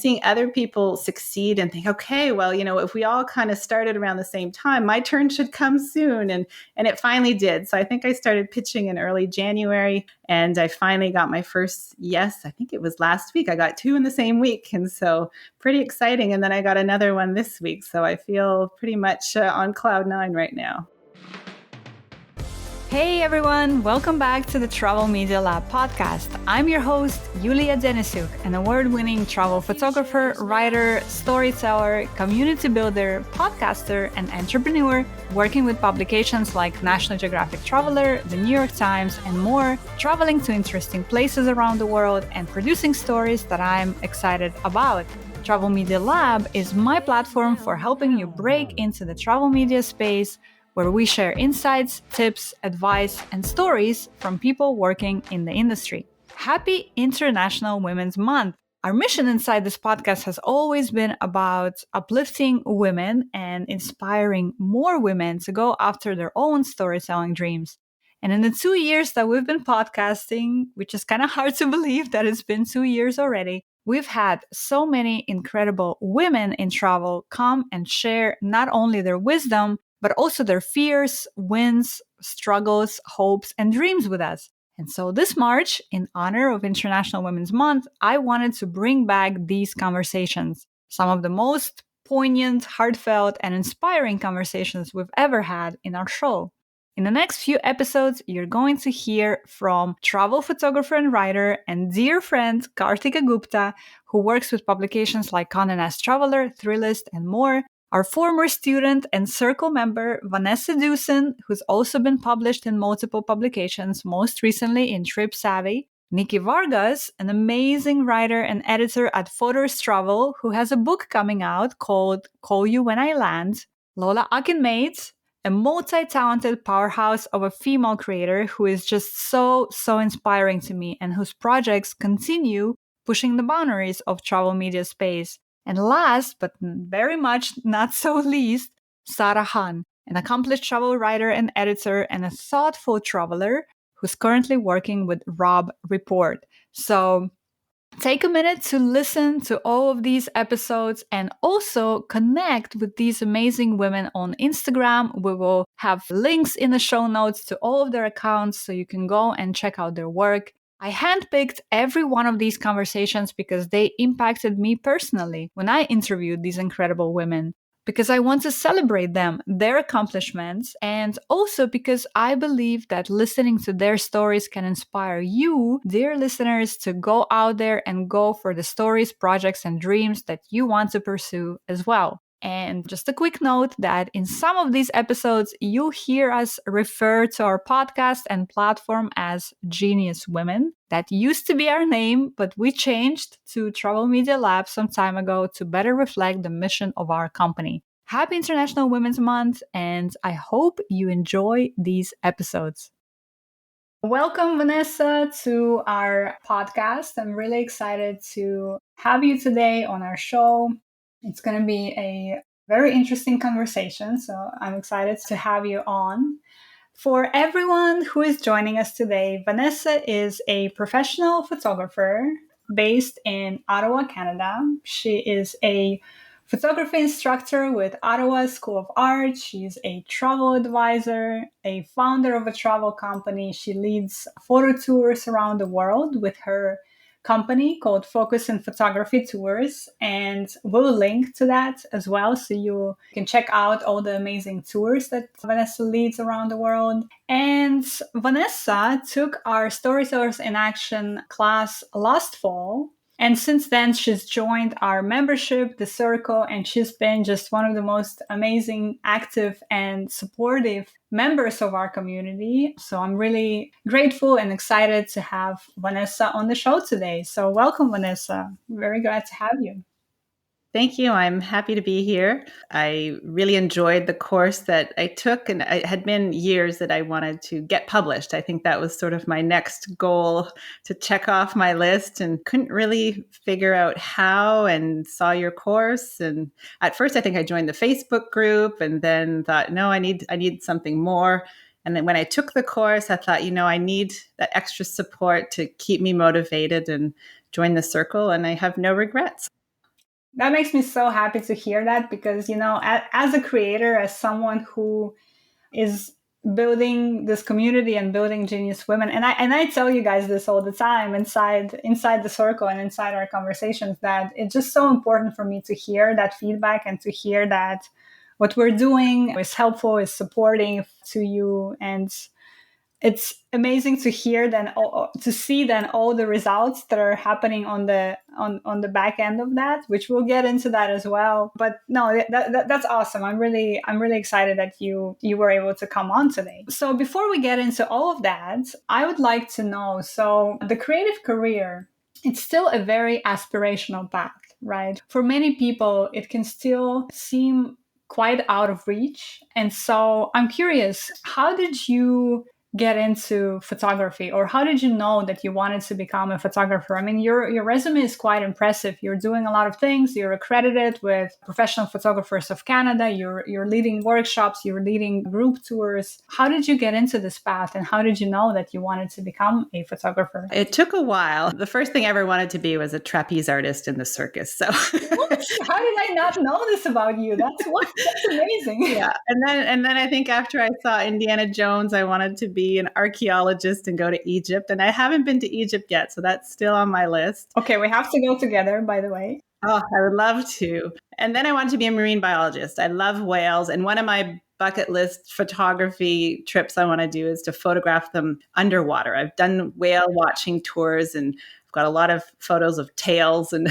seeing other people succeed and think, okay, well, if we all kind of started around the same time, my turn should come soon. And it finally did. So I think I started pitching in early January, and I finally got my first yes. I think it was last week. I got 2 in the same week. And so pretty exciting. And then I got another one this week. So I feel pretty much on cloud 9 right now. Hey everyone, welcome back to the Travel Media Lab podcast. I'm your host, Yulia Denisuk, an award-winning travel photographer, writer, storyteller, community builder, podcaster, and entrepreneur, working with publications like National Geographic Traveler, the New York Times, and more, traveling to interesting places around the world and producing stories that I'm excited about. Travel Media Lab is my platform for helping you break into the travel media space, where we share insights, tips, advice, and stories from people working in the industry. Happy International Women's Month! Our mission inside this podcast has always been about uplifting women and inspiring more women to go after their own storytelling dreams. And in the 2 years that we've been podcasting, which is kind of hard to believe that it's been 2 years already, we've had so many incredible women in travel come and share not only their wisdom, but also their fears, wins, struggles, hopes, and dreams with us. And so this March, in honor of International Women's Month, I wanted to bring back these conversations, some of the most poignant, heartfelt, and inspiring conversations we've ever had in our show. In the next few episodes, you're going to hear from travel photographer and writer and dear friend Kartika Gupta, who works with publications like Condé Nast Traveler, Thrillist, and more, our former student and circle member, Vanessa Dewson, who's also been published in multiple publications, most recently in Trip Savvy, Nikki Vargas, an amazing writer and editor at Photos Travel, who has a book coming out called Call You When I Land, Lola Akinmates, a multi-talented powerhouse of a female creator who is just so inspiring to me and whose projects continue pushing the boundaries of travel media space. And last, but very much not so least, Sarah Han, an accomplished travel writer and editor and a thoughtful traveler who's currently working with Rob Report. So take a minute to listen to all of these episodes and also connect with these amazing women on Instagram. We will have links in the show notes to all of their accounts so you can go and check out their work. I handpicked every one of these conversations because they impacted me personally when I interviewed these incredible women, because I want to celebrate them, their accomplishments, and also because I believe that listening to their stories can inspire you, dear listeners, to go out there and go for the stories, projects, and dreams that you want to pursue as well. And just a quick note that in some of these episodes, you hear us refer to our podcast and platform as Genius Women. That used to be our name, but we changed to Travel Media Lab some time ago to better reflect the mission of our company. Happy International Women's Month, and I hope you enjoy these episodes. Welcome, Vanessa, to our podcast. I'm really excited to have you today on our show. It's going to be a very interesting conversation, so I'm excited to have you on. For everyone who is joining us today, Vanessa is a professional photographer based in Ottawa, Canada. She is a photography instructor with Ottawa School of Art. She's a travel advisor, a founder of a travel company. She leads photo tours around the world with her company called Focus and Photography Tours, and we'll link to that as well so you can check out all the amazing tours that Vanessa leads around the world. And Vanessa took our Storytellers in Action class last fall, and since then she's joined our membership, The Circle, and she's been just one of the most amazing, active, and supportive members of our community. So I'm really grateful and excited to have Vanessa on the show today. So welcome, Vanessa. Very glad to have you. Thank you. I'm happy to be here. I really enjoyed the course that I took, and it had been years that I wanted to get published. I think that was sort of my next goal to check off my list, and couldn't really figure out how, and saw your course. And at first I think I joined the Facebook group and then thought, no, I need something more. And then when I took the course, I thought, I need that extra support to keep me motivated, and join the circle, and I have no regrets. That makes me so happy to hear that because, as a creator, as someone who is building this community and building genius women, and I tell you guys this all the time inside the circle and inside our conversations, that it's just so important for me to hear that feedback and to hear that what we're doing is helpful, is supporting to you. And it's amazing to hear to see then all the results that are happening on the back end of that, which we'll get into that as well. But no, that's awesome. I'm really excited that you were able to come on today. So before we get into all of that, I would like to know, so the creative career, it's still a very aspirational path, right? For many people it can still seem quite out of reach. And so I'm curious, how did you get into photography, or how did you know that you wanted to become a photographer? I mean, your resume is quite impressive. You're doing a lot of things. You're accredited with Professional Photographers of Canada. You're leading workshops. You're leading group tours. How did you get into this path, and how did you know that you wanted to become a photographer? It took a while. The first thing I ever wanted to be was a trapeze artist in the circus. So What? How did I not know this about you? That's amazing. yeah. And then I think after I saw Indiana Jones, I wanted to be an archaeologist and go to Egypt. And I haven't been to Egypt yet, so that's still on my list. Okay, we have to go together, by the way. Oh, I would love to. And then I wanted to be a marine biologist. I love whales. And one of my bucket list photography trips I want to do is to photograph them underwater. I've done whale watching tours, and I've got a lot of photos of tails and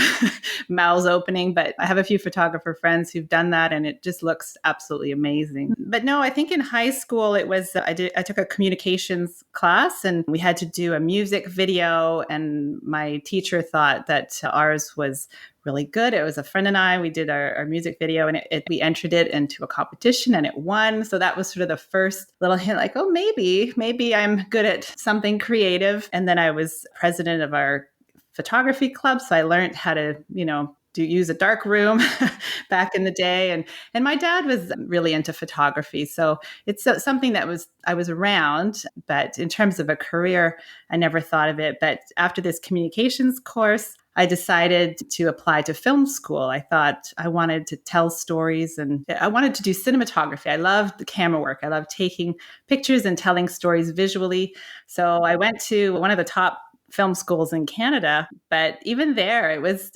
mouths opening, but I have a few photographer friends who've done that, and it just looks absolutely amazing. But no, I think in high school it was I took a communications class, and we had to do a music video, and my teacher thought that ours was really good. It was a friend and I, we did our music video, and we entered it into a competition and it won. So that was sort of the first little hint, like, oh, maybe I'm good at something creative. And then I was president of our photography club. So I learned how to, use a dark room back in the day. And my dad was really into photography. So it's something that I was around, but in terms of a career, I never thought of it. But after this communications course, I decided to apply to film school. I thought I wanted to tell stories, and I wanted to do cinematography. I loved the camera work. I loved taking pictures and telling stories visually. So I went to one of the top film schools in Canada, but even there it was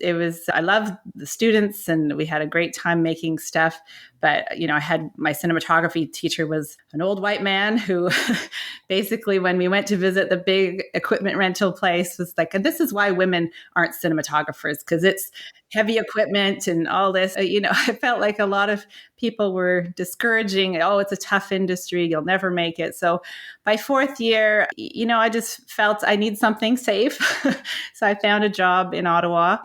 I loved the students and we had a great time making stuff. But I had my cinematography teacher was an old white man who basically, when we went to visit the big equipment rental place, was like, and this is why women aren't cinematographers, because it's heavy equipment and all this. I felt like a lot of people were discouraging. Oh, it's a tough industry. You'll never make it. So by fourth year, I just felt I need something safe. So I found a job in Ottawa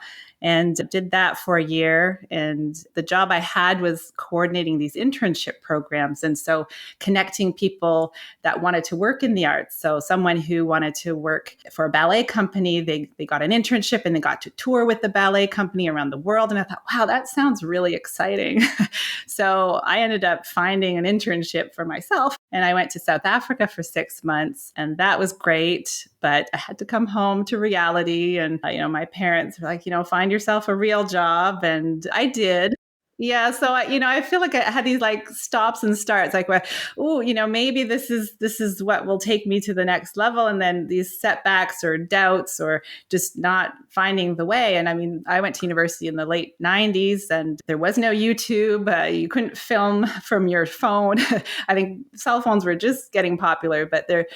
and did that for a year. And the job I had was coordinating these internship programs. And so connecting people that wanted to work in the arts. So someone who wanted to work for a ballet company, they got an internship and they got to tour with the ballet company around the world. And I thought, wow, that sounds really exciting. So I ended up finding an internship for myself. And I went to South Africa for 6 months. And that was great. But I had to come home to reality. And, my parents were like, find yourself a real job. And I did. Yeah. So I feel like I had these like stops and starts, like, maybe this is what will take me to the next level. And then these setbacks or doubts or just not finding the way. And I mean, I went to university in the late 90s and there was no YouTube. You couldn't film from your phone. I think cell phones were just getting popular, but there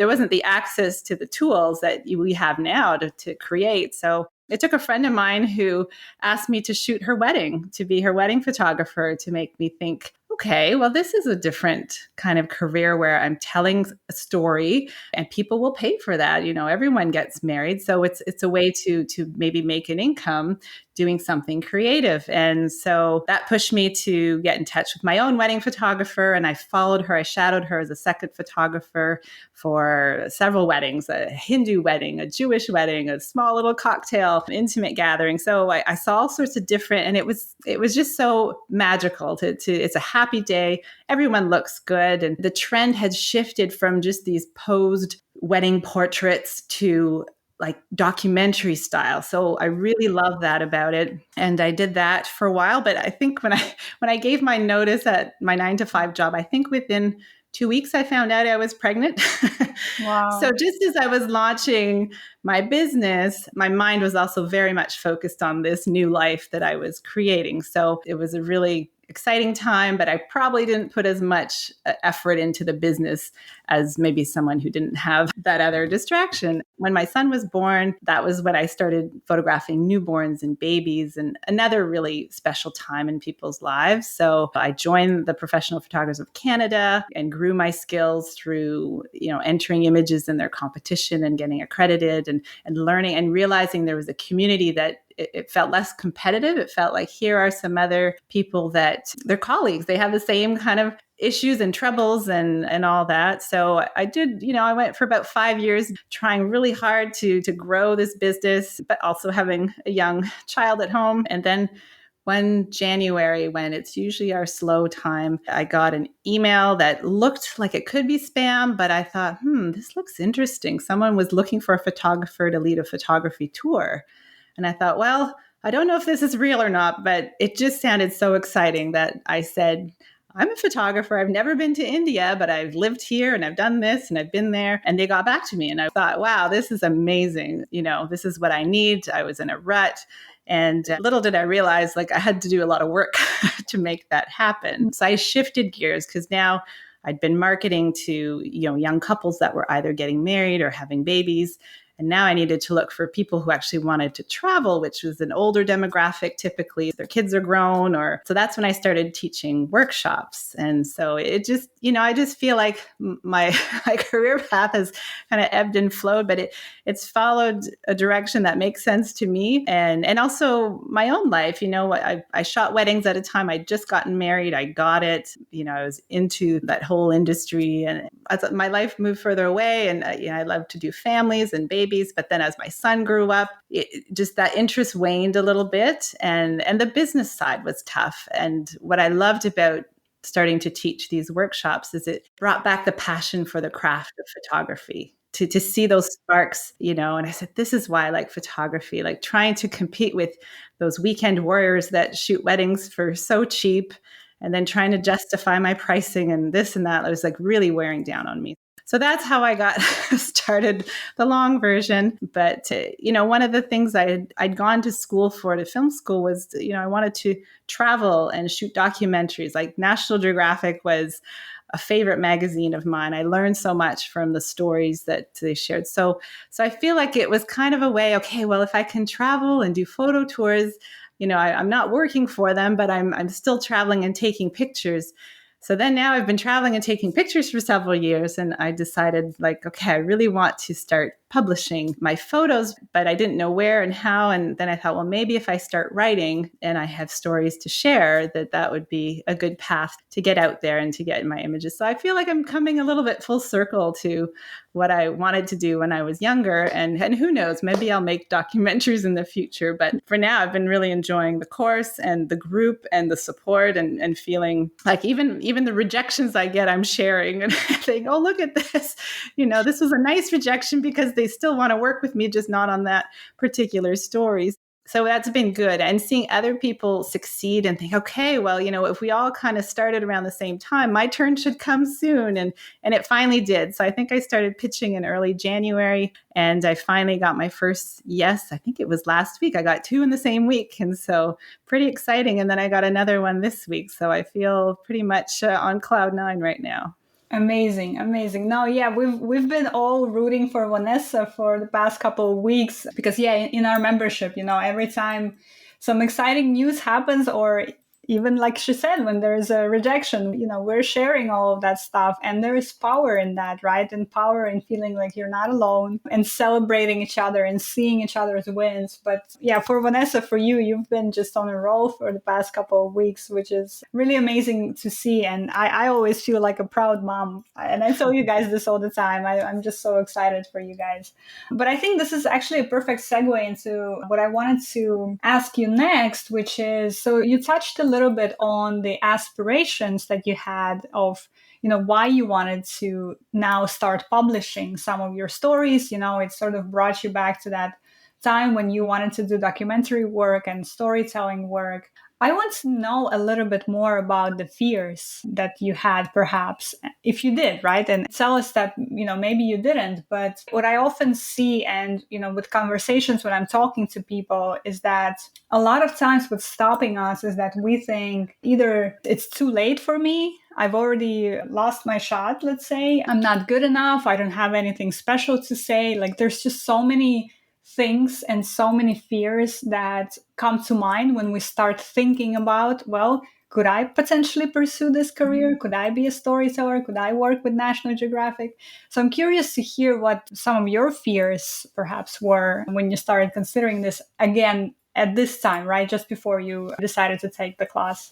wasn't the access to the tools that we have now to create. So it took a friend of mine who asked me to shoot her wedding, to be her wedding photographer, to make me think, okay, well, this is a different kind of career where I'm telling a story and people will pay for that. Everyone gets married. So it's a way to maybe make an income doing something creative. And so that pushed me to get in touch with my own wedding photographer. And I followed her. I shadowed her as a second photographer for several weddings, a Hindu wedding, a Jewish wedding, a small little cocktail, intimate gathering. So I saw all sorts of different, and it was just so magical to it's a happy day. Everyone looks good. And the trend had shifted from just these posed wedding portraits to like documentary style. So I really love that about it. And I did that for a while. But I think when I gave my notice at my 9 to 5 job, I think within 2 weeks I found out I was pregnant. So Wow. just as I was launching my business, my mind was also very much focused on this new life that I was creating. So it was a really exciting time, but I probably didn't put as much effort into the business as maybe someone who didn't have that other distraction. When my son was born, that was when I started photographing newborns and babies, and another really special time in people's lives. So I joined the Professional Photographers of Canada and grew my skills through, entering images in their competition and getting accredited and learning and realizing there was a community that it felt less competitive. It felt like here are some other people that they're colleagues. They have the same kind of issues and troubles and all that. So I did, I went for about 5 years trying really hard to grow this business, but also having a young child at home. And then one January, when it's usually our slow time, I got an email that looked like it could be spam, but I thought, this looks interesting. Someone was looking for a photographer to lead a photography tour. And I thought, well, I don't know if this is real or not, but it just sounded so exciting that I said, I'm a photographer. I've never been to India, but I've lived here and I've done this and I've been there. And they got back to me. And I thought, wow, this is amazing. This is what I need. I was in a rut. And little did I realize, like, I had to do a lot of work to make that happen. So I shifted gears because now I'd been marketing to, young couples that were either getting married or having babies. And now I needed to look for people who actually wanted to travel, which was an older demographic. Typically, their kids are grown, so that's when I started teaching workshops. And so it just, I just feel like my career path has kind of ebbed and flowed, but it's followed a direction that makes sense to me. And also my own life, I shot weddings at a time. I'd just gotten married. I got it. I was into that whole industry, and as my life moved further away, and I love to do families and babies. But then as my son grew up, just that interest waned a little bit, and the business side was tough. And what I loved about starting to teach these workshops is it brought back the passion for the craft of photography. To see those sparks, and I said, this is why I like photography, like trying to compete with those weekend warriors that shoot weddings for so cheap, and then trying to justify my pricing and this and that. It was like really wearing down on me. So that's how I got started, the long version. But, one of the things I'd gone to school for, to film school, was, I wanted to travel and shoot documentaries. Like National Geographic was a favorite magazine of mine. I learned so much from the stories that they shared. So I feel like it was kind of a way, okay, well, if I can travel and do photo tours, I'm not working for them, but I'm still traveling and taking pictures. So then now I've been traveling and taking pictures for several years, and I decided, like, okay, I really want to start publishing my photos, but I didn't know where and how. And then I thought, well, maybe if I start writing and I have stories to share, that would be a good path to get out there and to get my images. So I feel like I'm coming a little bit full circle to what I wanted to do when I was younger. And who knows, maybe I'll make documentaries in the future. But for now, I've been really enjoying the course and the group and the support, and feeling like even the rejections I get, I'm sharing and think, oh, look at this. This was a nice rejection because they still want to work with me, just not on that particular story. So that's been good. And seeing other people succeed and think, okay, well, if we all kind of started around the same time, my turn should come soon. And it finally did. So I think I started pitching in early January, and I finally got my first yes. I think it was last week. I got 2 in the same week. And so pretty exciting. And then I got another one this week. So I feel pretty much on cloud 9 right now. Amazing. No, yeah, we've been all rooting for Vanessa for the past couple of weeks because, yeah, in our membership, every time some exciting news happens, or even like she said, when there's a rejection, we're sharing all of that stuff, and there is power in that, right? And power in feeling like you're not alone, and celebrating each other and seeing each other's wins. But yeah, for Vanessa, for you've been just on a roll for the past couple of weeks, which is really amazing to see. And I always feel like a proud mom. And I tell you guys this all the time. I'm just so excited for you guys. But I think this is actually a perfect segue into what I wanted to ask you next, which is, so you touched a little bit on the aspirations that you had of why you wanted to now start publishing some of your stories. It sort of brought you back to that time when you wanted to do documentary work and storytelling work. I want to know a little bit more about the fears that you had, perhaps, if you did, right? And tell us that, maybe you didn't. But what I often see, and, with conversations when I'm talking to people, is that a lot of times what's stopping us is that we think either it's too late for me. I've already lost my shot, let's say. I'm not good enough. I don't have anything special to say. Like, there's just so many things and so many fears that come to mind when we start thinking about, well, could I potentially pursue this career? Could I be a storyteller? Could I work with National Geographic? So I'm curious to hear what some of your fears perhaps were when you started considering this again at this time, right? Just before you decided to take the class.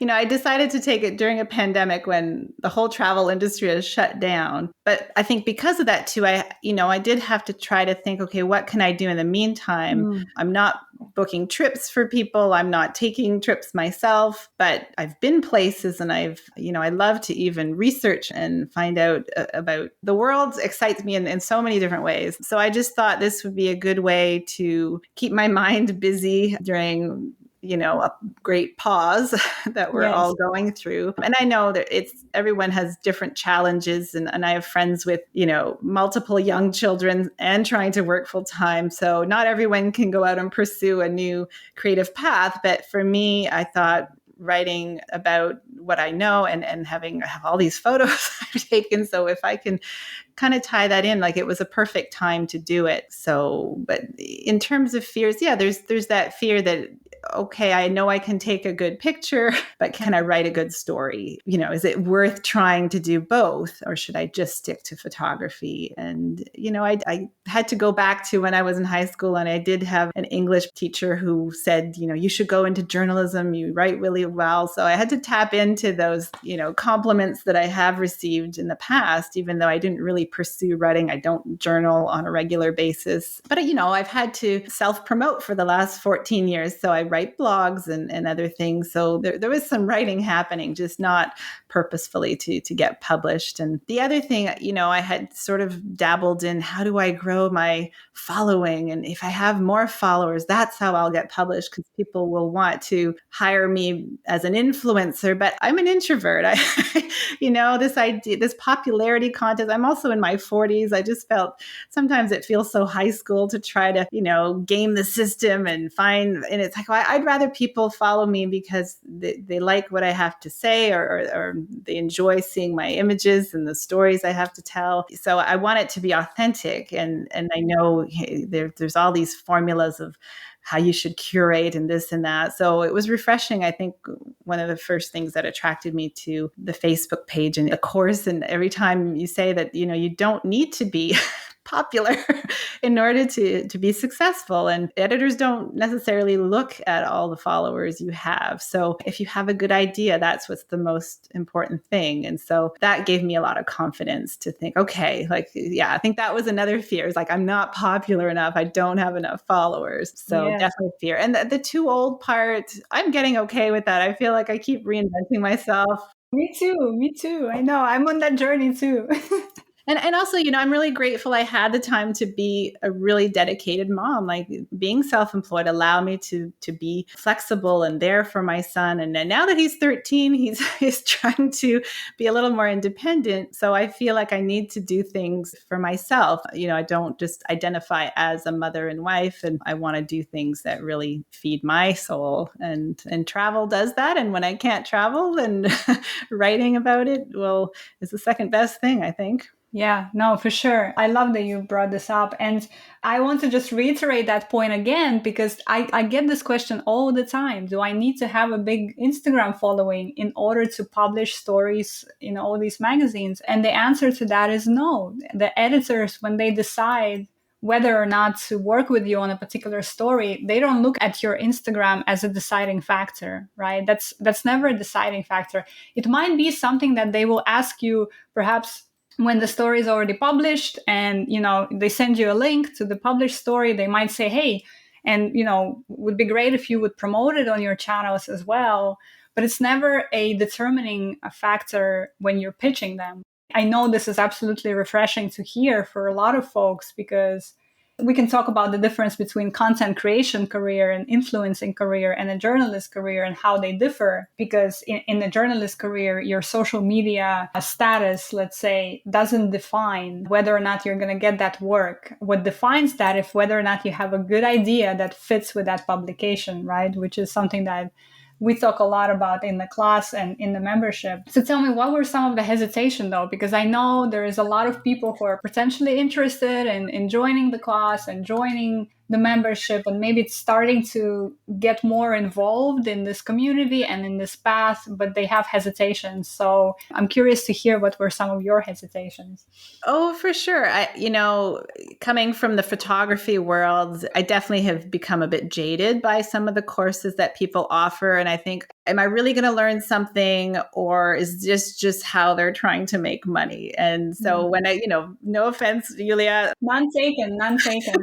I decided to take it during a pandemic when the whole travel industry is shut down. But I think because of that too, I did have to try to think, okay, what can I do in the meantime? I'm not booking trips for people. I'm not taking trips myself, but I've been places and I love to even research and find out about the world. Excites me in so many different ways. So I just thought this would be a good way to keep my mind busy during a great pause that we're all going through. And I know that everyone has different challenges. And I have friends with, multiple young children and trying to work full time. So not everyone can go out and pursue a new creative path. But for me, I thought writing about what I know and have all these photos I've taken. So if I can kind of tie that in, like, it was a perfect time to do it. So, but in terms of fears, there's that fear that, okay, I know I can take a good picture, but can I write a good story? Is it worth trying to do both, or should I just stick to photography? And, I had to go back to when I was in high school, and I did have an English teacher who said, you should go into journalism, you write really well. So I had to tap into those, compliments that I have received in the past, even though I didn't really pursue writing. I don't journal on a regular basis, but I've had to self-promote for the last 14 years. So I write blogs and other things. So there was some writing happening, just not purposefully to get published. And the other thing, I had sort of dabbled in, how do I grow my following? And if I have more followers, that's how I'll get published, because people will want to hire me as an influencer. But I'm an introvert. This idea, this popularity contest, I'm also in my 40s. I just felt sometimes it feels so high school to try to, game the system and it's like, well, I'd rather people follow me because they like what I have to say, or they enjoy seeing my images and the stories I have to tell. So I want it to be authentic. And I know there's all these formulas of how you should curate and this and that. So it was refreshing. I think one of the first things that attracted me to the Facebook page and the course, and every time you say that, you don't need to be popular in order to be successful. And editors don't necessarily look at all the followers you have. So if you have a good idea, that's what's the most important thing. And so that gave me a lot of confidence to think, okay, I think that was another fear. It's like, I'm not popular enough. I don't have enough followers. So definitely fear. And the too old part, I'm getting okay with that. I feel like I keep reinventing myself. Me too. I know. I'm on that journey too. And also, I'm really grateful I had the time to be a really dedicated mom. Like, being self-employed allowed me to be flexible and there for my son. And then now that he's 13, he's trying to be a little more independent. So I feel like I need to do things for myself. I don't just identify as a mother and wife, and I want to do things that really feed my soul. And travel does that. And when I can't travel, then writing about it, is the second best thing, I think. Yeah, no, for sure. I love that you brought this up. And I want to just reiterate that point again, because I get this question all the time. Do I need to have a big Instagram following in order to publish stories in all these magazines? And the answer to that is no. The editors, when they decide whether or not to work with you on a particular story, they don't look at your Instagram as a deciding factor, right? That's never a deciding factor. It might be something that they will ask you perhaps when the story is already published and, they send you a link to the published story. They might say, hey, And, would be great if you would promote it on your channels as well. But it's never a determining factor when you're pitching them. I know this is absolutely refreshing to hear for a lot of folks, because we can talk about the difference between content creation career and influencing career and a journalist career and how they differ. Because in a journalist career, your social media status, let's say, doesn't define whether or not you're going to get that work. What defines that is whether or not you have a good idea that fits with that publication, right? Which is something that we talk a lot about in the class and in the membership. So tell me, what were some of the hesitation though? Because I know there is a lot of people who are potentially interested in joining the class and joining the membership, and maybe it's starting to get more involved in this community and in this path, but they have hesitations. So I'm curious to hear what were some of your hesitations. Oh, for sure. Coming from the photography world, I definitely have become a bit jaded by some of the courses that people offer. And I think, am I really going to learn something, or is this just how they're trying to make money? And so when no offense, Julia. None taken, none taken.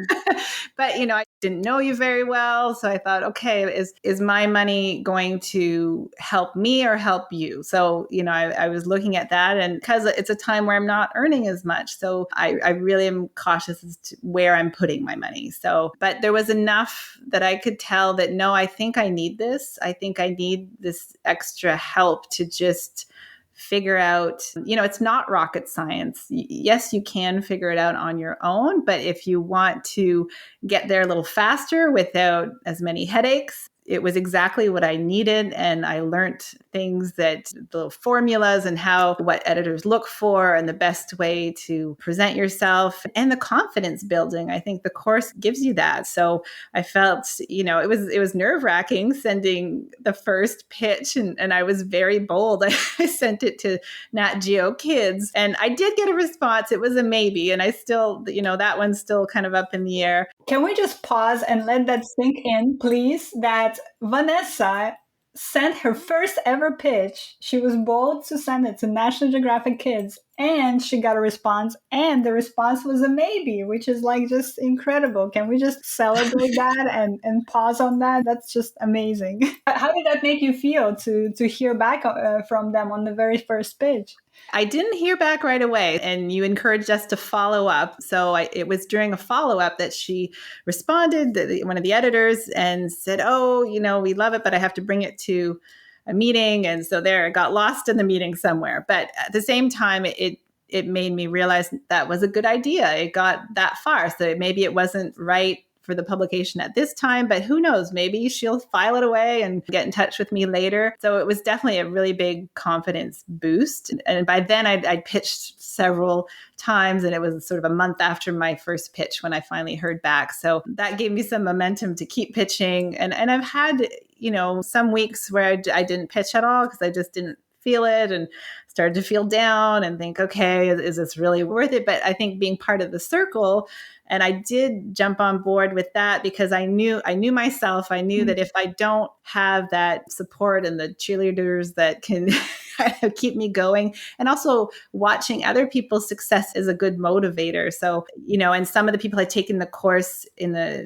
But, I didn't know you very well. So I thought, okay, is my money going to help me or help you? So, I was looking at that, and because it's a time where I'm not earning as much. So I really am cautious as to where I'm putting my money. So, but there was enough that I could tell that, no, I think I need this. I think I need this extra help to just figure out, it's not rocket science. Yes, you can figure it out on your own, but if you want to get there a little faster without as many headaches, it was exactly what I needed. And I learned things, that the formulas and what editors look for and the best way to present yourself, and the confidence building. I think the course gives you that. So I felt, it was nerve-wracking sending the first pitch, and I was very bold. I sent it to Nat Geo Kids, and I did get a response. It was a maybe, and I still, that one's still kind of up in the air. Can we just pause and let that sink in, please? That Vanessa sent her first ever pitch. She was bold to send it to National Geographic Kids, and she got a response, and the response was a maybe, which is like just incredible. Can we just celebrate that and pause on that? That's just amazing. How did that make you feel to hear back from them on the very first pitch? I didn't hear back right away, and you encouraged us to follow up. So it was during a follow-up that she responded, one of the editors, and said, oh, we love it, but I have to bring it to a meeting. And so there, it got lost in the meeting somewhere. But at the same time, it made me realize that was a good idea. It got that far. So maybe it wasn't right for the publication at this time, but who knows, maybe she'll file it away and get in touch with me later. So it was definitely a really big confidence boost. And by then I'd pitched several times, and it was sort of a month after my first pitch when I finally heard back. So that gave me some momentum to keep pitching. And I've had, some weeks where I didn't pitch at all because I just didn't feel it, and started to feel down and think, okay, is this really worth it? But I think being part of the circle, and I did jump on board with that because I knew myself. I knew that if I don't have that support and the cheerleaders that can keep me going, and also watching other people's success is a good motivator. So, and some of the people had taken the course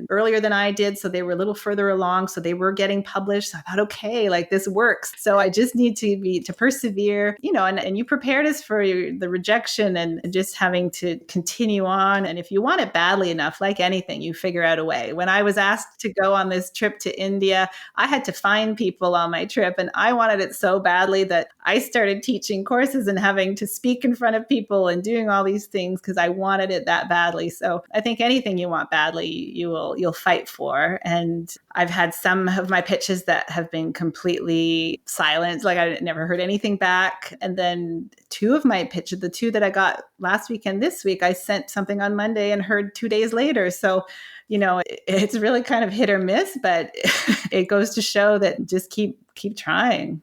earlier than I did, so they were a little further along, so they were getting published. So I thought, okay, like this works. So I just need to persevere, and you prepared us for the rejection and just having to continue on. And if you want it badly enough, like anything, you figure out a way. When I was asked to go on this trip to India, I had to find people on my trip, and I wanted it so badly that I started teaching courses and having to speak in front of people and doing all these things because I wanted it that badly. So I think anything you want badly, you'll fight for. And I've had some of my pitches that have been completely silent, like I never heard anything back. And then two of my pitches, the two that I got last week and this week, I sent something on Monday and heard 2 days later. So it's really kind of hit or miss, but it goes to show that just keep trying.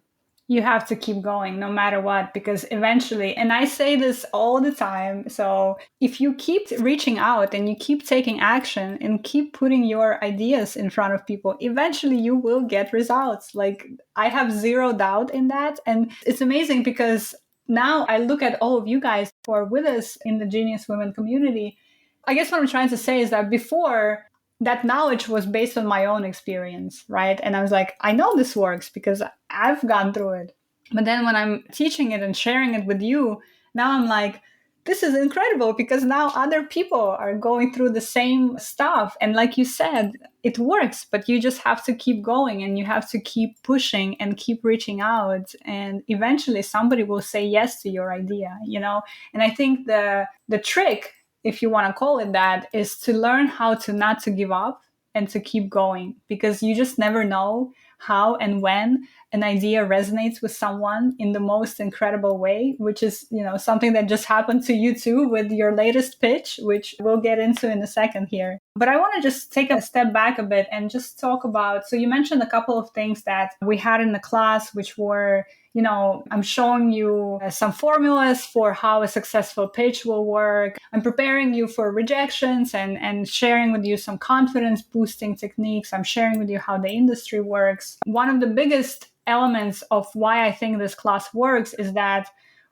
You have to keep going no matter what, because eventually, and I say this all the time, so if you keep reaching out and you keep taking action and keep putting your ideas in front of people, eventually you will get results. Like, I have zero doubt in that. And it's amazing because now I look at all of you guys who are with us in the Genius Women community. I guess what I'm trying to say is that before, that knowledge was based on my own experience, right? And I was like, I know this works because I've gone through it. But then when I'm teaching it and sharing it with you, now I'm like, this is incredible because now other people are going through the same stuff. And like you said, it works, but you just have to keep going and you have to keep pushing and keep reaching out. And eventually somebody will say yes to your idea, you know? And I think the trick, if you want to call it that, is to learn how to not to give up and to keep going, because you just never know how and when an idea resonates with someone in the most incredible way, which is, you know, something that just happened to you too with your latest pitch, which we'll get into in a second here. But I want to just take a step back a bit and just talk about, so you mentioned a couple of things that we had in the class, which were, you know, I'm showing you some formulas for how a successful pitch will work. I'm preparing you for rejections and sharing with you some confidence boosting techniques. I'm sharing with you how the industry works. One of the biggest elements of why I think this class works is that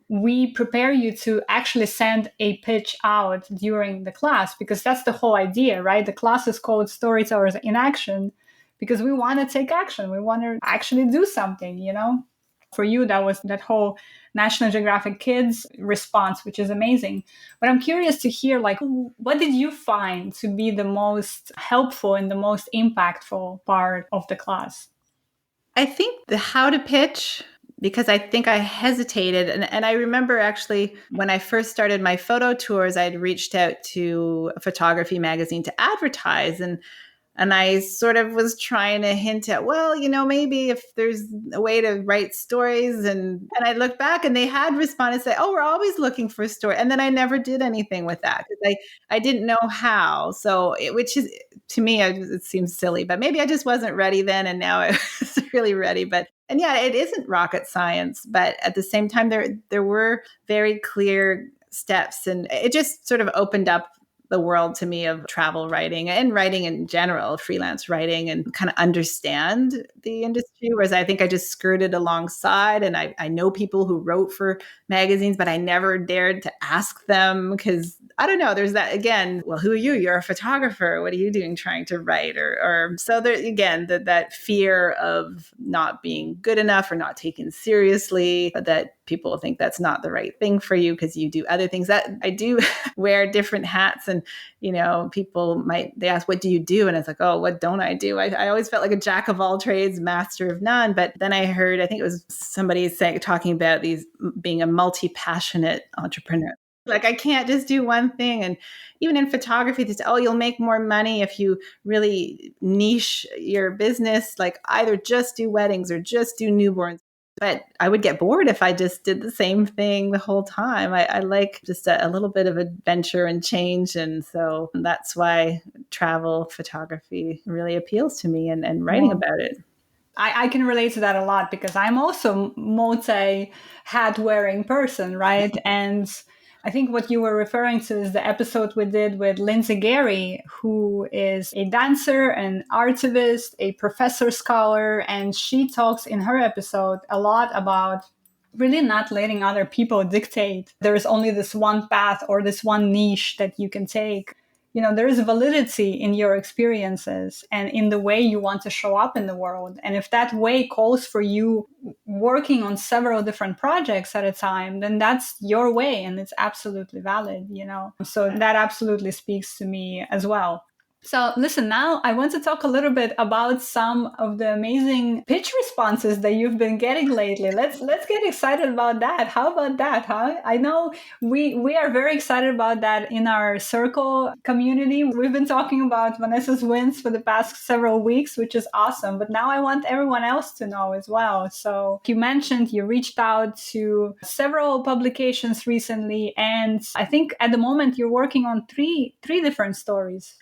we prepare you to actually send a pitch out during the class, because that's the whole idea, right? The class is called Storytellers in Action because we want to take action. We want to actually do something, you know? For you, that was that whole National Geographic Kids response, which is amazing. But I'm curious to hear, like, what did you find to be the most helpful and the most impactful part of the class? I think the how to pitch, because I think I hesitated. And I remember actually when I first started my photo tours, I'd reached out to a photography magazine to advertise. And I sort of was trying to hint at, well, you know, maybe if there's a way to write stories. And I look back and they had responded and say, oh, we're always looking for a story. And then I never did anything with that because I didn't know how. So, which is, to me, it seems silly, but maybe I just wasn't ready then. And now I was really ready. But, and yeah, it isn't rocket science. But at the same time, there were very clear steps. And it just sort of opened up the world to me of travel writing and writing in general, freelance writing, and kind of understand the industry. Whereas I think I just skirted alongside, and I know people who wrote for magazines, but I never dared to ask them because I don't know, there's that again, well, who are you? You're a photographer. What are you doing trying to write? Or so there again, that fear of not being good enough or not taken seriously, that people think that's not the right thing for you because you do other things. That I do wear different hats, and you know, they ask, what do you do? And it's like, oh, what don't I do? I always felt like a jack of all trades, master of none. But then I heard, I think it was somebody talking about being a multi-passionate entrepreneur. Like I can't just do one thing. And even in photography, they say, oh, you'll make more money if you really niche your business, like either just do weddings or just do newborns. But I would get bored if I just did the same thing the whole time. I like just a little bit of adventure and change. And so that's why travel photography really appeals to me and writing about it. I can relate to that a lot because I'm also multi hat wearing person, right? And I think what you were referring to is the episode we did with Lindsay Gary, who is a dancer, an artivist, a professor scholar. And she talks in her episode a lot about really not letting other people dictate. There is only this one path or this one niche that you can take. You know, there is validity in your experiences and in the way you want to show up in the world. And if that way calls for you working on several different projects at a time, then that's your way and it's absolutely valid, you know? So that absolutely speaks to me as well. So listen, now I want to talk a little bit about some of the amazing pitch responses that you've been getting lately. Let's get excited about that. How about that, huh? I know we are very excited about that in our circle community. We've been talking about Vanessa's wins for the past several weeks, which is awesome. But now I want everyone else to know as well. So you mentioned you reached out to several publications recently, and I think at the moment you're working on three different stories.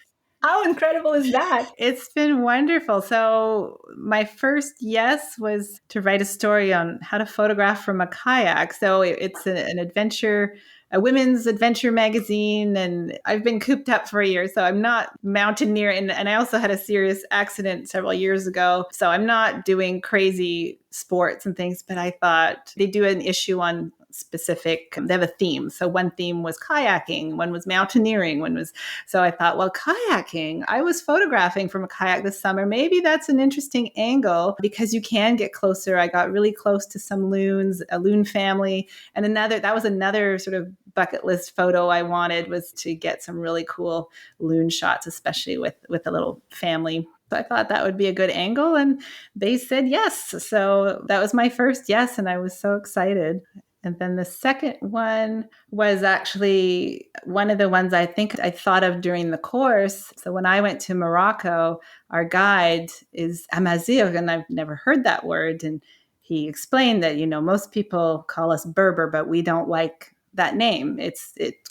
How incredible is that? It's been wonderful. So my first yes was to write a story on how to photograph from a kayak. So it's an adventure, a women's adventure magazine. And I've been cooped up for a year. So I'm not mountaineer. And I also had a serious accident several years ago. So I'm not doing crazy sports and things, but I thought they do an issue on specific, they have a theme. So one theme was kayaking, one was mountaineering, one was, so I thought, well, kayaking, I was photographing from a kayak this summer. Maybe that's an interesting angle because you can get closer. I got really close to some loons, a loon family. And that was another sort of bucket list photo I wanted, was to get some really cool loon shots, especially with a little family. So I thought that would be a good angle, and they said yes. So that was my first yes, and I was so excited. And then the second one was actually one of the ones I think I thought of during the course. So when I went to Morocco, our guide is Amazigh, and I've never heard that word. And he explained that, most people call us Berber, but we don't like that name. It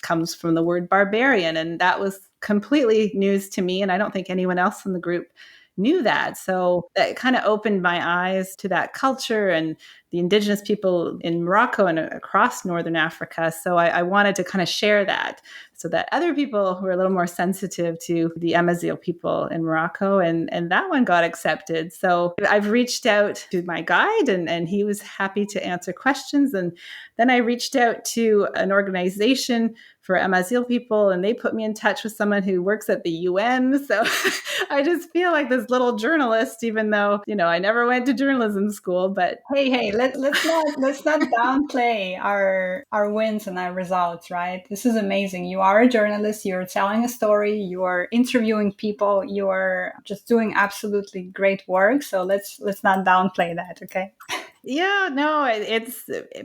comes from the word barbarian, and that was completely news to me. And I don't think anyone else in the group knew that. So that kind of opened my eyes to that culture and the indigenous people in Morocco and across Northern Africa. So I wanted to kind of share that so that other people who are a little more sensitive to the Amazigh people in Morocco, and that one got accepted. So I've reached out to my guide, and he was happy to answer questions. And then I reached out to an organization for Amazigh people, and they put me in touch with someone who works at the UN. So I just feel like this little journalist, even though, I never went to journalism school, but Hey, let's not downplay our wins and our results, right? This is amazing. You are a journalist, you're telling a story, you are interviewing people, you are just doing absolutely great work. So let's not downplay that, okay? yeah, no,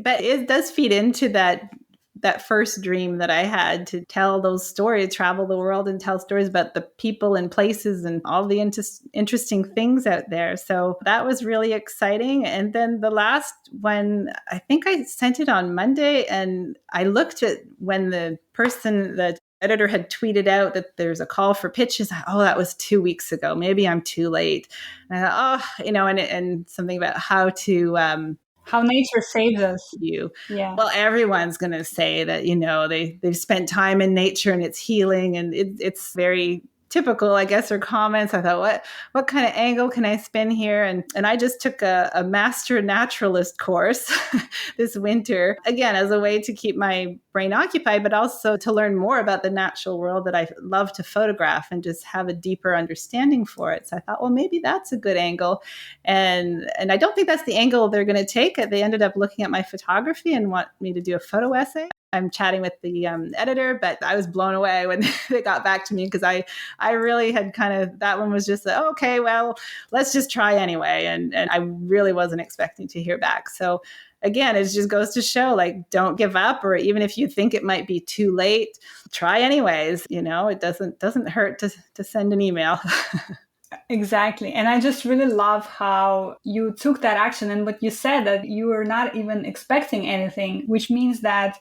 but it does feed into that first dream that I had, to tell those stories, travel the world and tell stories about the people and places and all the interesting things out there. So that was really exciting. And then the last one, I think I sent it on Monday, and I looked at when the editor had tweeted out that there's a call for pitches. Oh, that was 2 weeks ago. Maybe I'm too late. And I thought, and something about how to How nature saves us. you. Yeah. Well, everyone's going to say that, they've spent time in nature and it's healing, and it's very typical, I guess, or comments. I thought, what kind of angle can I spin here? And I just took a master naturalist course this winter, again, as a way to keep my brain occupied, but also to learn more about the natural world that I love to photograph and just have a deeper understanding for it. So I thought, well, maybe that's a good angle. And I don't think that's the angle they're going to take. They ended up looking at my photography and want me to do a photo essay. I'm chatting with the editor, but I was blown away when they got back to me, because I really had that one was just okay, well, let's just try anyway. And I really wasn't expecting to hear back. So again, it just goes to show, like, don't give up, or even if you think it might be too late, try anyways. It doesn't hurt to send an email. Exactly. And I just really love how you took that action, and what you said, that you were not even expecting anything, which means that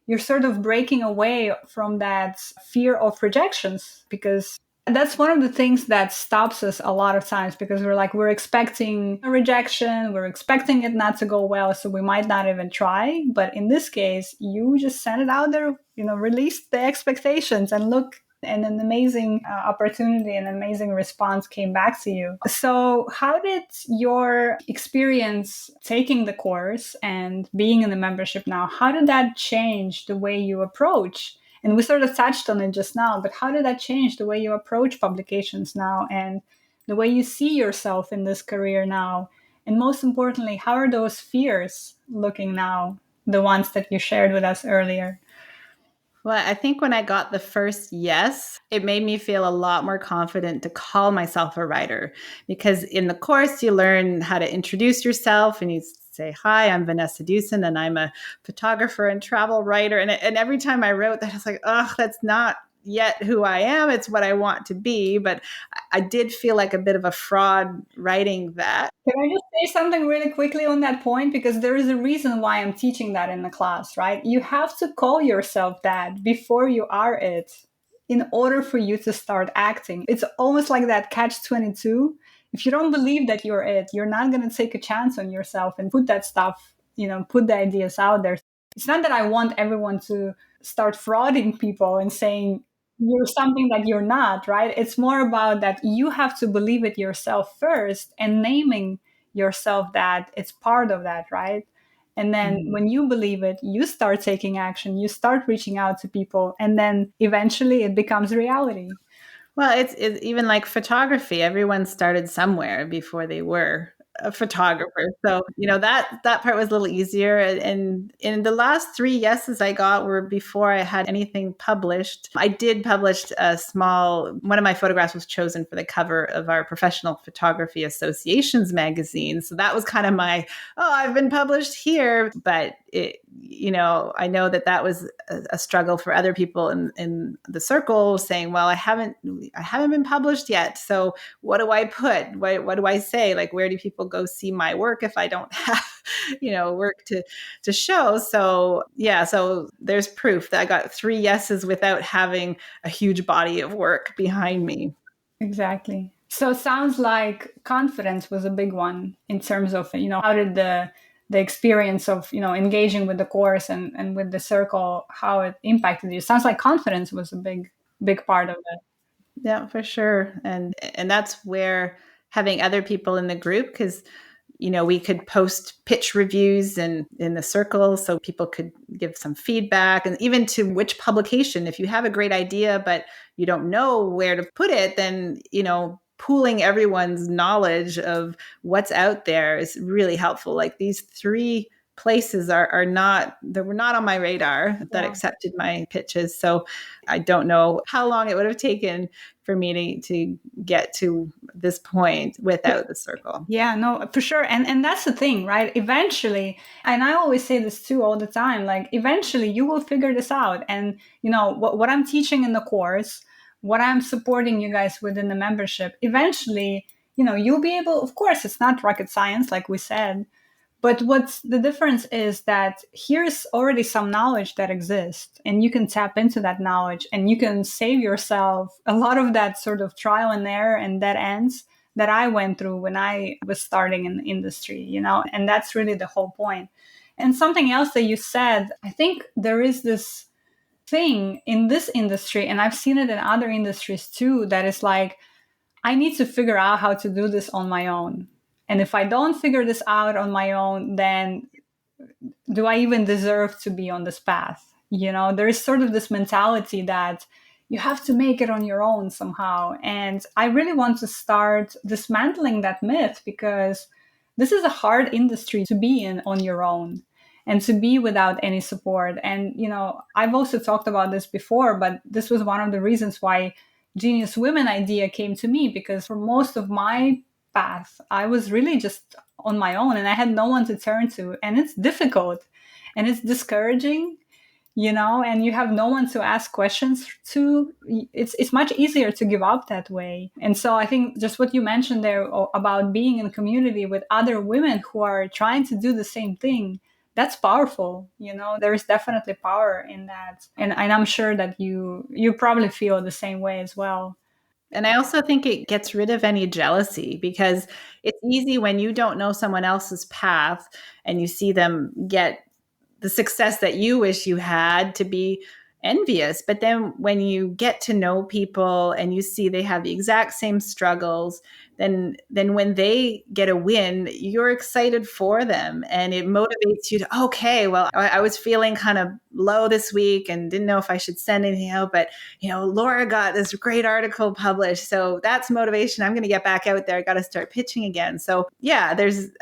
you're sort of breaking away from that fear of rejections, because that's one of the things that stops us a lot of times, because we're expecting a rejection, we're expecting it not to go well, so we might not even try. But in this case, you just sent it out there, released the expectations, and look, and an amazing opportunity, an amazing response came back to you. So how did your experience taking the course and being in the membership now, how did that change the way you approach? And we sort of touched on it just now, but how did that change the way you approach publications now, and the way you see yourself in this career now? And most importantly, how are those fears looking now, the ones that you shared with us earlier? Well, I think when I got the first yes, it made me feel a lot more confident to call myself a writer, because in the course, you learn how to introduce yourself, and you say, hi, I'm Vanessa Dewson, and I'm a photographer and travel writer. And every time I wrote that, I was like, oh, that's not yet who I am. It's what I want to be. But I did feel like a bit of a fraud writing that. Can I just say something really quickly on that point? Because there is a reason why I'm teaching that in the class, right? You have to call yourself that before you are it, in order for you to start acting. It's almost like that catch-22. If you don't believe that you're it, you're not going to take a chance on yourself and put that stuff, put the ideas out there. It's not that I want everyone to start frauding people and saying, you're something that you're not, right? It's more about that you have to believe it yourself first, and naming yourself that it's part of that, right? And then Mhm. when you believe it, you start taking action, you start reaching out to people, and then eventually it becomes reality. Well, it's even like photography. Everyone started somewhere before they were a photographer. So, that part was a little easier. And in the last three yeses I got were before I had anything published. I did publish one of my photographs was chosen for the cover of our Professional Photography Association's magazine. So that was kind of I've been published here. But I know that was a struggle for other people in the circle, saying, well, I haven't been published yet. So what do I put? What do I say? Like, where do people go see my work if I don't have, work to show? So yeah, so there's proof that I got three yeses without having a huge body of work behind me. Exactly. So it sounds like confidence was a big one in terms of, how did the experience of, engaging with the course and with the circle, how it impacted you. Sounds like confidence was a big part of it. Yeah, for sure. And that's where having other people in the group, because we could post pitch reviews and in the circle so people could give some feedback, and even to which publication. If you have a great idea but you don't know where to put it, then pooling everyone's knowledge of what's out there is really helpful. Like these three places they were not on my radar that Yeah. accepted my pitches. So I don't know how long it would have taken for me to get to this point without the circle. Yeah, no, for sure. And that's the thing, right? Eventually, and I always say this too all the time, like eventually you will figure this out. And what I'm teaching in the course, what I'm supporting you guys with in the membership, eventually, you'll be able, of course, it's not rocket science, like we said, but what's the difference is that here's already some knowledge that exists, and you can tap into that knowledge and you can save yourself a lot of that sort of trial and error and dead ends that I went through when I was starting in the industry, and that's really the whole point. And something else that you said, I think there is this thing in this industry, and I've seen it in other industries too, that is like, I need to figure out how to do this on my own. And if I don't figure this out on my own, then do I even deserve to be on this path? There is sort of this mentality that you have to make it on your own somehow. And I really want to start dismantling that myth, because this is a hard industry to be in on your own and to be without any support. And, I've also talked about this before, but this was one of the reasons why Genius Women idea came to me, because for most of my path, I was really just on my own and I had no one to turn to. And it's difficult and it's discouraging, and you have no one to ask questions to. It's much easier to give up that way. And so I think just what you mentioned there about being in community with other women who are trying to do the same thing, that's powerful. There is definitely power in that. And I'm sure that you probably feel the same way as well. And I also think it gets rid of any jealousy, because it's easy when you don't know someone else's path and you see them get the success that you wish you had, to be envious. But then when you get to know people and you see they have the exact same struggles, then when they get a win, you're excited for them, and it motivates you to, okay, well, I was feeling kind of low this week and didn't know if I should send anything out, but Laura got this great article published, so that's motivation. I'm going to get back out there. I got to start pitching again. So yeah,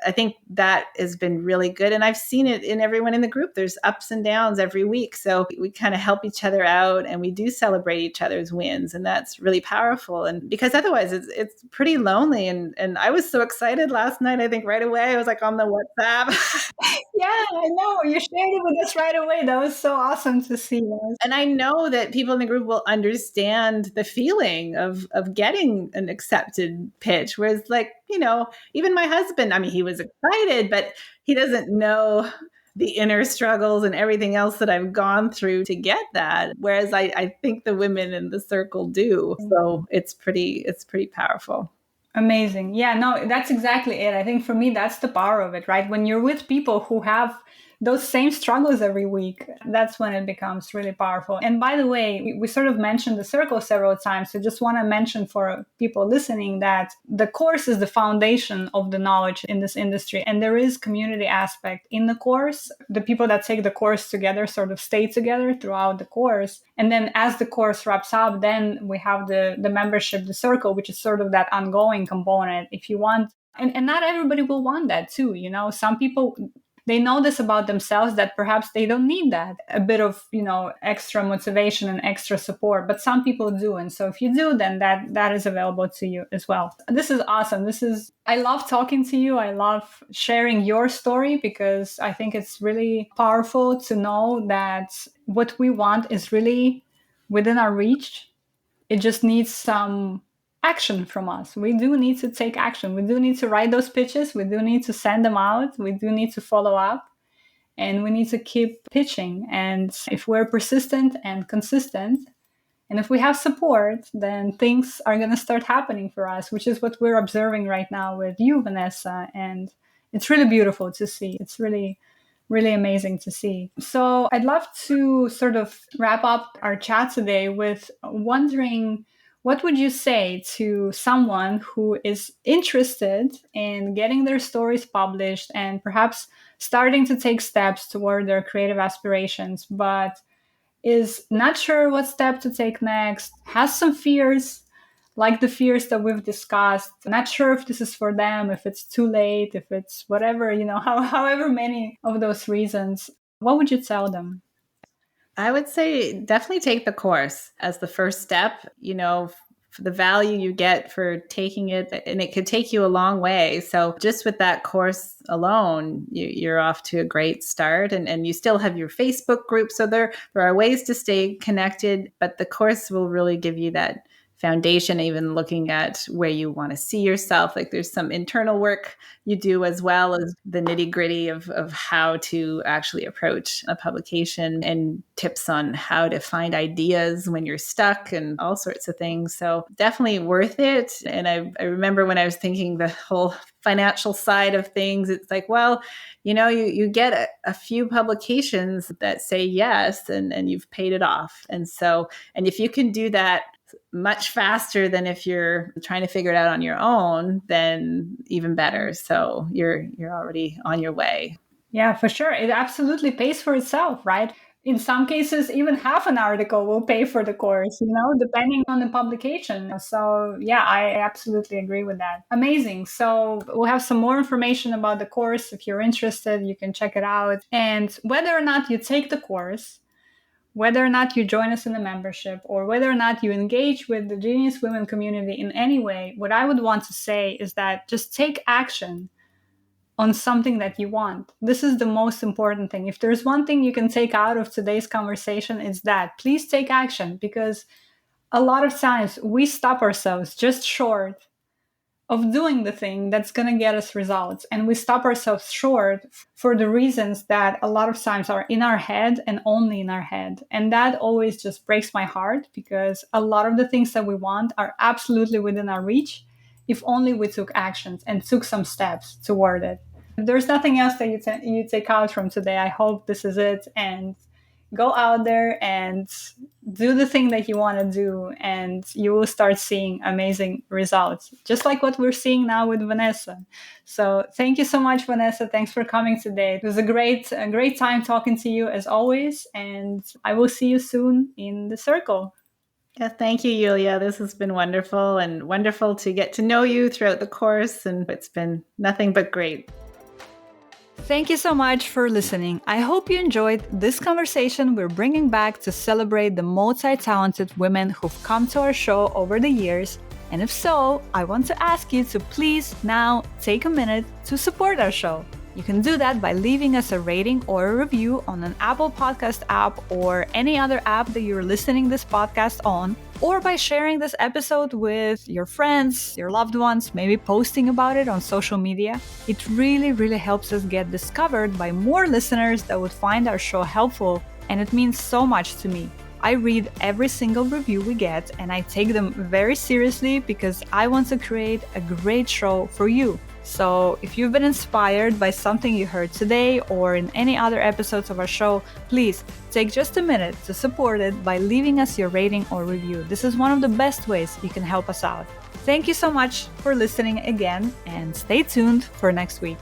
I think that has been really good, and I've seen it in everyone in the group. There's ups and downs every week, so we kind of help each other out and we do celebrate each other's wins, and that's really powerful. And because otherwise it's pretty lonely. And I was so excited last night. I think right away I was like on the WhatsApp. Yeah, I know. You shared it with us right away. That was so awesome to see. And I know that people in the group will understand the feeling of getting an accepted pitch. Whereas, like, even my husband, I mean, he was excited, but he doesn't know the inner struggles and everything else that I've gone through to get that. Whereas I think the women in the circle do. So it's pretty powerful. Amazing. Yeah, no, that's exactly it. I think for me, that's the power of it, right? When you're with people who have those same struggles every week, that's when it becomes really powerful. And by the way, we sort of mentioned the circle several times. So just want to mention for people listening that the course is the foundation of the knowledge in this industry. And there is community aspect in the course. The people that take the course together sort of stay together throughout the course. And then as the course wraps up, then we have the membership, the circle, which is sort of that ongoing component. If you want, and not everybody will want that too. Some people, they know this about themselves, that perhaps they don't need that a bit of extra motivation and extra support, but some people do. And so if you do, then that is available to you as well. This is awesome. I love talking to you. I love sharing your story, because I think it's really powerful to know that what we want is really within our reach. It just needs some action from us. We do need to take action. We do need to write those pitches. We do need to send them out. We do need to follow up, and we need to keep pitching. And if we're persistent and consistent, and if we have support, then things are going to start happening for us, which is what we're observing right now with you, Vanessa. And it's really beautiful to see. It's really, really amazing to see. So I'd love to sort of wrap up our chat today with wondering, what would you say to someone who is interested in getting their stories published and perhaps starting to take steps toward their creative aspirations, but is not sure what step to take next, has some fears, like the fears that we've discussed, not sure if this is for them, if it's too late, if it's whatever, however many of those reasons, what would you tell them? I would say definitely take the course as the first step, for the value you get for taking it, and it could take you a long way. So just with that course alone, you're off to a great start, and you still have your Facebook group. So there are ways to stay connected, but the course will really give you that foundation, even looking at where you want to see yourself. Like there's some internal work you do, as well as the nitty gritty of how to actually approach a publication, and tips on how to find ideas when you're stuck, and all sorts of things. So definitely worth it. And I remember when I was thinking the whole financial side of things, it's like, well, you get a few publications that say yes, and you've paid it off. And if you can do that much faster than if you're trying to figure it out on your own, then even better. So you're already on your way. Yeah, for sure. It absolutely pays for itself, right? In some cases, even half an article will pay for the course, depending on the publication. So yeah, I absolutely agree with that. Amazing. So we'll have some more information about the course. If you're interested, you can check it out. And whether or not you take the course, whether or not you join us in the membership, or whether or not you engage with the Genius Women community in any way, what I would want to say is that just take action on something that you want. This is the most important thing. If there's one thing you can take out of today's conversation, it's that. Please take action, because a lot of times we stop ourselves just short of doing the thing that's going to get us results. And we stop ourselves short for the reasons that a lot of times are in our head and only in our head. And that always just breaks my heart, because a lot of the things that we want are absolutely within our reach, if only we took actions and took some steps toward it. If there's nothing else that you take out from today, I hope this is it. And go out there and do the thing that you want to do, and you will start seeing amazing results, just like what we're seeing now with Vanessa. So thank you so much, Vanessa. Thanks for coming today. It was a great time talking to you, as always, and I will see you soon in the circle. Yeah, thank you, Yulia. This has been wonderful, and wonderful to get to know you throughout the course, and it's been nothing but great. Thank you so much for listening. I hope you enjoyed this conversation we're bringing back to celebrate the multi-talented women who've come to our show over the years. And if so, I want to ask you to please now take a minute to support our show. You can do that by leaving us a rating or a review on an Apple Podcast app or any other app that you're listening this podcast on, or by sharing this episode with your friends, your loved ones, maybe posting about it on social media. It really, really helps us get discovered by more listeners that would find our show helpful, and it means so much to me. I read every single review we get, and I take them very seriously, because I want to create a great show for you. So if you've been inspired by something you heard today or in any other episodes of our show, please take just a minute to support it by leaving us your rating or review. This is one of the best ways you can help us out. Thank you so much for listening again, and stay tuned for next week.